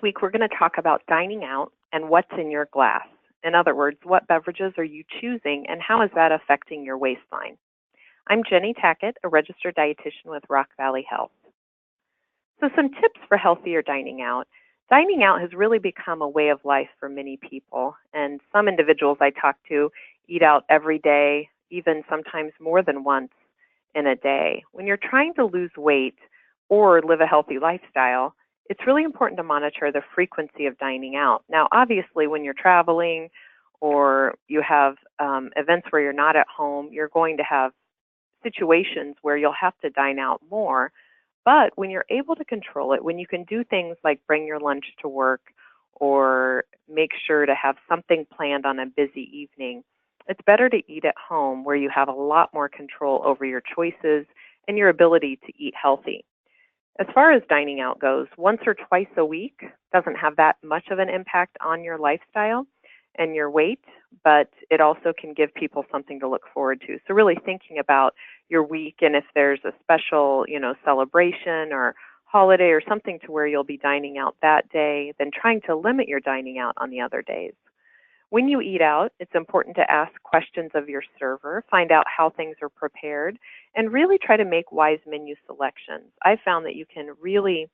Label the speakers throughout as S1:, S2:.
S1: week, we're going to talk about dining out and what's in your glass. In other words, what beverages are you choosing and how is that affecting your waistline? I'm Jenny Tackett, a registered dietitian with Rock Valley Health. So some tips for healthier dining out. Dining out has really become a way of life for many people, and some individuals I talk to eat out every day, even sometimes more than once in a day. When you're trying to lose weight or live a healthy lifestyle, it's really important to monitor the frequency of dining out. Now, obviously, when you're traveling or you have events where you're not at home, you're going to have situations where you'll have to dine out more. But when you're able to control it, when you can do things like bring your lunch to work or make sure to have something planned on a busy evening, it's better to eat at home where you have a lot more control over your choices and your ability to eat healthy. As far as dining out goes, once or twice a week doesn't have that much of an impact on your lifestyle and your weight, but it also can give people something to look forward to. So really thinking about your week, and if there's a special, celebration or holiday or something to where you'll be dining out that day, then trying to limit your dining out on the other days. When you eat out, it's important to ask questions of your server, find out how things are prepared, and really try to make wise menu selections. I found that you can really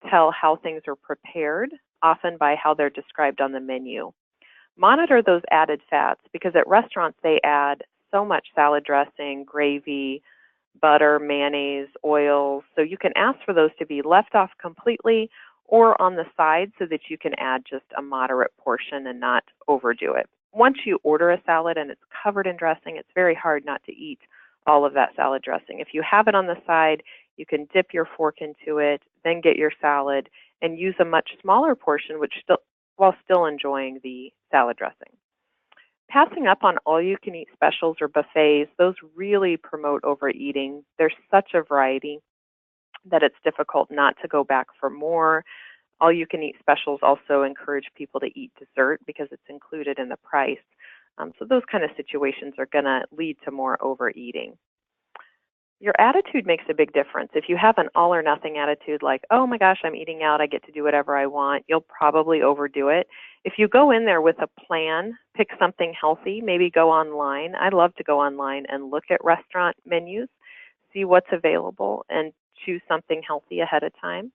S1: tell how things are prepared, often by how they're described on the menu. Monitor those added fats because at restaurants they add so much salad dressing, gravy, butter, mayonnaise, oils. So you can ask for those to be left off completely or on the side so that you can add just a moderate portion and not overdo it. Once you order a salad and it's covered in dressing, it's very hard not to eat all of that salad dressing. If you have it on the side, you can dip your fork into it, then get your salad and use a much smaller portion while still enjoying the salad dressing. Passing up on all-you-can-eat specials or buffets, those really promote overeating. There's such a variety that it's difficult not to go back for more. All-you-can-eat specials also encourage people to eat dessert because it's included in the price. So those kind of situations are going to lead to more overeating. Your attitude makes a big difference. If you have an all-or-nothing attitude like, oh my gosh, I'm eating out, I get to do whatever I want, you'll probably overdo it. If you go in there with a plan, pick something healthy, maybe go online. I love to go online and look at restaurant menus, see what's available, and choose something healthy ahead of time.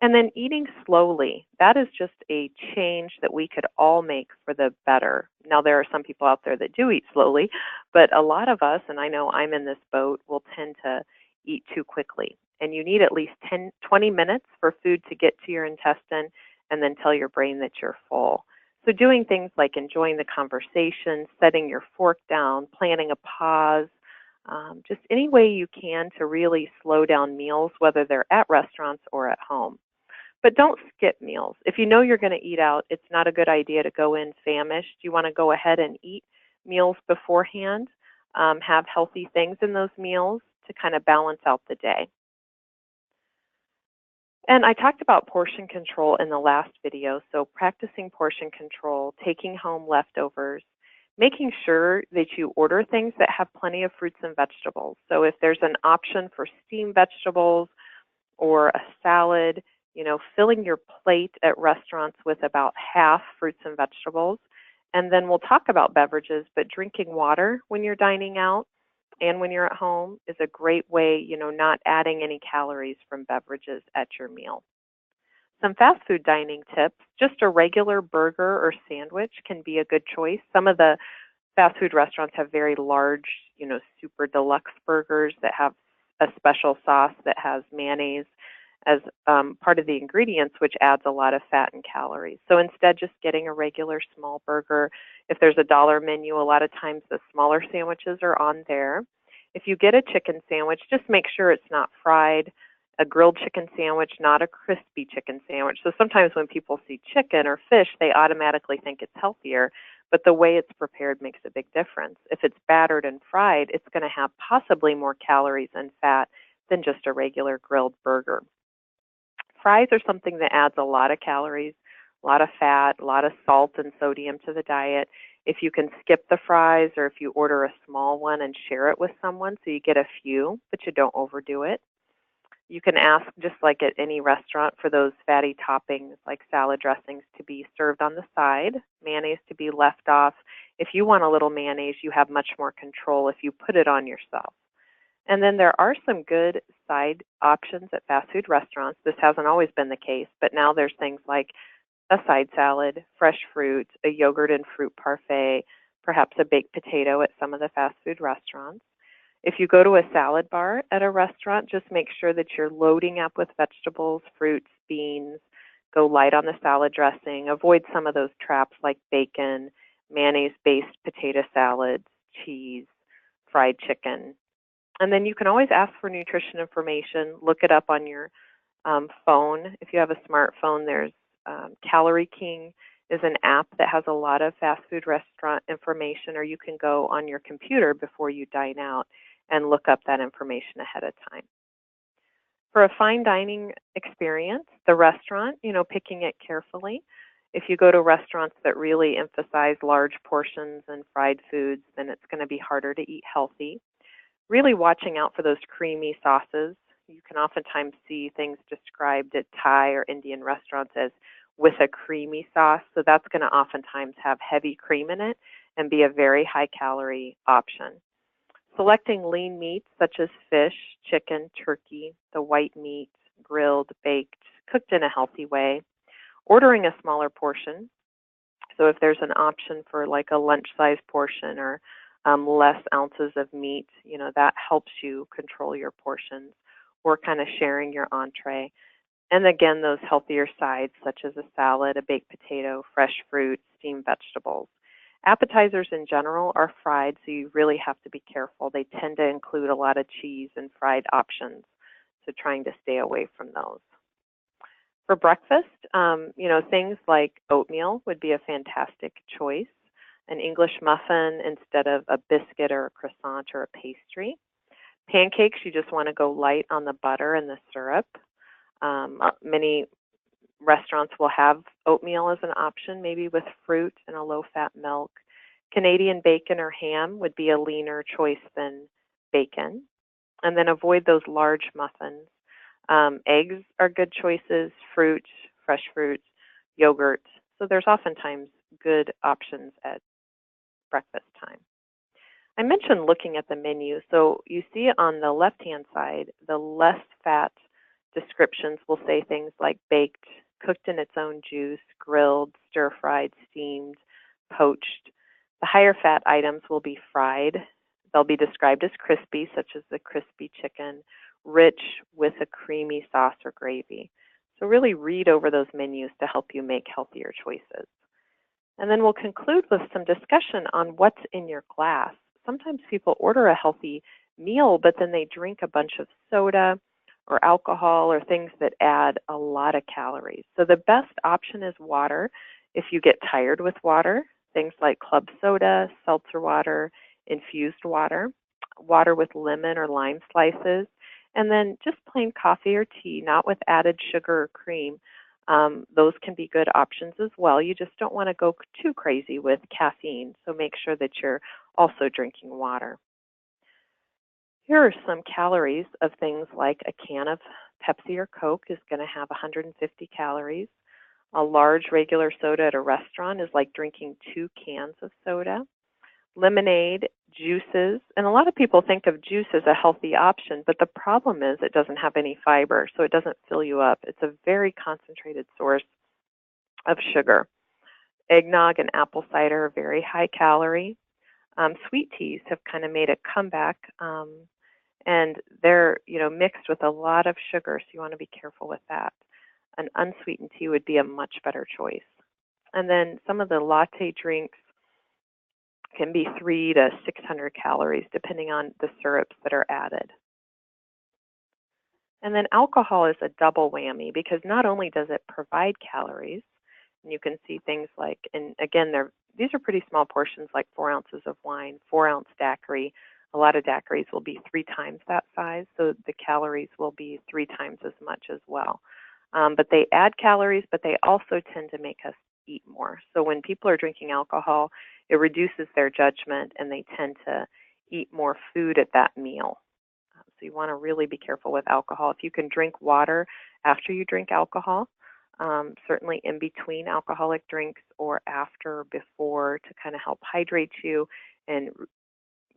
S1: And then eating slowly, that is just a change that we could all make for the better. Now, there are some people out there that do eat slowly, but a lot of us, and I know I'm in this boat, will tend to eat too quickly. And you need at least 20 minutes for food to get to your intestine and then tell your brain that you're full. So doing things like enjoying the conversation, setting your fork down, planning a pause, just any way you can to really slow down meals, whether they're at restaurants or at home. But don't skip meals. If you know you're going to eat out, it's not a good idea to go in famished. You want to go ahead and eat meals beforehand, have healthy things in those meals to kind of balance out the day. And I talked about portion control in the last video, so practicing portion control, taking home leftovers, making sure that you order things that have plenty of fruits and vegetables. So if there's an option for steamed vegetables or a salad, filling your plate at restaurants with about half fruits and vegetables. And then we'll talk about beverages, but drinking water when you're dining out and when you're at home is a great way, not adding any calories from beverages at your meal. Some fast food dining tips, just a regular burger or sandwich can be a good choice. Some of the fast food restaurants have very large, super deluxe burgers that have a special sauce that has mayonnaise as part of the ingredients, which adds a lot of fat and calories. So instead, just getting a regular small burger. If there's a dollar menu, a lot of times the smaller sandwiches are on there. If you get a chicken sandwich, just make sure it's not fried. A grilled chicken sandwich, not a crispy chicken sandwich. So sometimes when people see chicken or fish, they automatically think it's healthier, but the way it's prepared makes a big difference. If it's battered and fried, it's going to have possibly more calories and fat than just a regular grilled burger. Fries are something that adds a lot of calories, a lot of fat, a lot of salt and sodium to the diet. If you can skip the fries or if you order a small one and share it with someone so you get a few, but you don't overdo it. You can ask, just like at any restaurant, for those fatty toppings like salad dressings to be served on the side, mayonnaise to be left off. If you want a little mayonnaise, you have much more control if you put it on yourself. And then there are some good side options at fast food restaurants. This hasn't always been the case, but now there's things like a side salad, fresh fruit, a yogurt and fruit parfait, perhaps a baked potato at some of the fast food restaurants. If you go to a salad bar at a restaurant, just make sure that you're loading up with vegetables, fruits, beans. Go light on the salad dressing. Avoid some of those traps like bacon, mayonnaise-based potato salads, cheese, fried chicken. And then you can always ask for nutrition information. Look it up on your phone. If you have a smartphone, there's Calorie King is an app that has a lot of fast food restaurant information, or you can go on your computer before you dine out and look up that information ahead of time. For a fine dining experience, the restaurant, picking it carefully. If you go to restaurants that really emphasize large portions and fried foods, then it's going to be harder to eat healthy. Really watching out for those creamy sauces. You can oftentimes see things described at Thai or Indian restaurants as with a creamy sauce, so that's going to oftentimes have heavy cream in it and be a very high calorie option. Selecting lean meats such as fish, chicken, turkey, the white meat, grilled, baked, cooked in a healthy way. Ordering a smaller portion. So if there's an option for like a lunch-size portion or less ounces of meat, that helps you control your portions, or kind of sharing your entree. And again, those healthier sides such as a salad, a baked potato, fresh fruit, steamed vegetables. Appetizers in general are fried, so you really have to be careful. They tend to include a lot of cheese and fried options, so trying to stay away from those. For breakfast, things like oatmeal would be a fantastic choice. An English muffin instead of a biscuit or a croissant or a pastry. Pancakes, you just want to go light on the butter and the syrup. Many restaurants will have oatmeal as an option, maybe with fruit and a low-fat milk. Canadian bacon or ham would be a leaner choice than bacon. And then avoid those large muffins. Eggs are good choices, fruit, fresh fruit, yogurt. So there's oftentimes good options at breakfast time. I mentioned looking at the menu. So you see on the left-hand side, the less fat descriptions will say things like baked, cooked in its own juice, grilled, stir-fried, steamed, poached. The higher fat items will be fried. They'll be described as crispy, such as the crispy chicken, rich with a creamy sauce or gravy. So really read over those menus to help you make healthier choices. And then we'll conclude with some discussion on what's in your glass. Sometimes people order a healthy meal, but then they drink a bunch of soda or alcohol or things that add a lot of calories. So the best option is water. If you get tired with water, things like club soda, seltzer water, infused water, water with lemon or lime slices, and then just plain coffee or tea, not with added sugar or cream. Those can be good options as well. You just don't want to go too crazy with caffeine, so make sure that you're also drinking water. Here are some calories of things like a can of Pepsi or Coke is going to have 150 calories. A large regular soda at a restaurant is like drinking 2 cans of soda. Lemonade, juices, and a lot of people think of juice as a healthy option, but the problem is it doesn't have any fiber, so it doesn't fill you up. It's a very concentrated source of sugar. Eggnog and apple cider are very high calorie. Sweet teas have kind of made a comeback, and they're mixed with a lot of sugar, so you want to be careful with that. An unsweetened tea would be a much better choice. And then some of the latte drinks can be 300 to 600 calories, depending on the syrups that are added. And then alcohol is a double whammy because not only does it provide calories, and you can see things like, and again, these are pretty small portions, like 4 ounces of wine, 4-ounce daiquiri. A lot of daiquiris will be 3 times that size, so the calories will be 3 times as much as well. But they add calories, but they also tend to make us eat more. So when people are drinking alcohol, it reduces their judgment and they tend to eat more food at that meal. So you want to really be careful with alcohol. If you can drink water after you drink alcohol, certainly in between alcoholic drinks or after or before to kind of help hydrate you and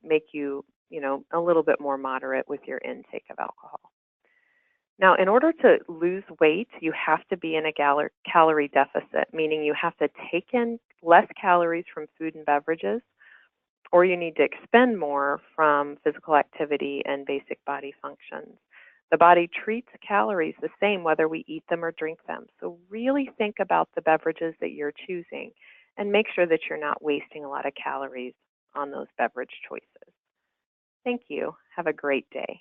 S1: make you, a little bit more moderate with your intake of alcohol. Now, in order to lose weight, you have to be in a calorie deficit, meaning you have to take in less calories from food and beverages, or you need to expend more from physical activity and basic body functions. The body treats calories the same whether we eat them or drink them. So really think about the beverages that you're choosing and make sure that you're not wasting a lot of calories on those beverage choices. Thank you. Have a great day.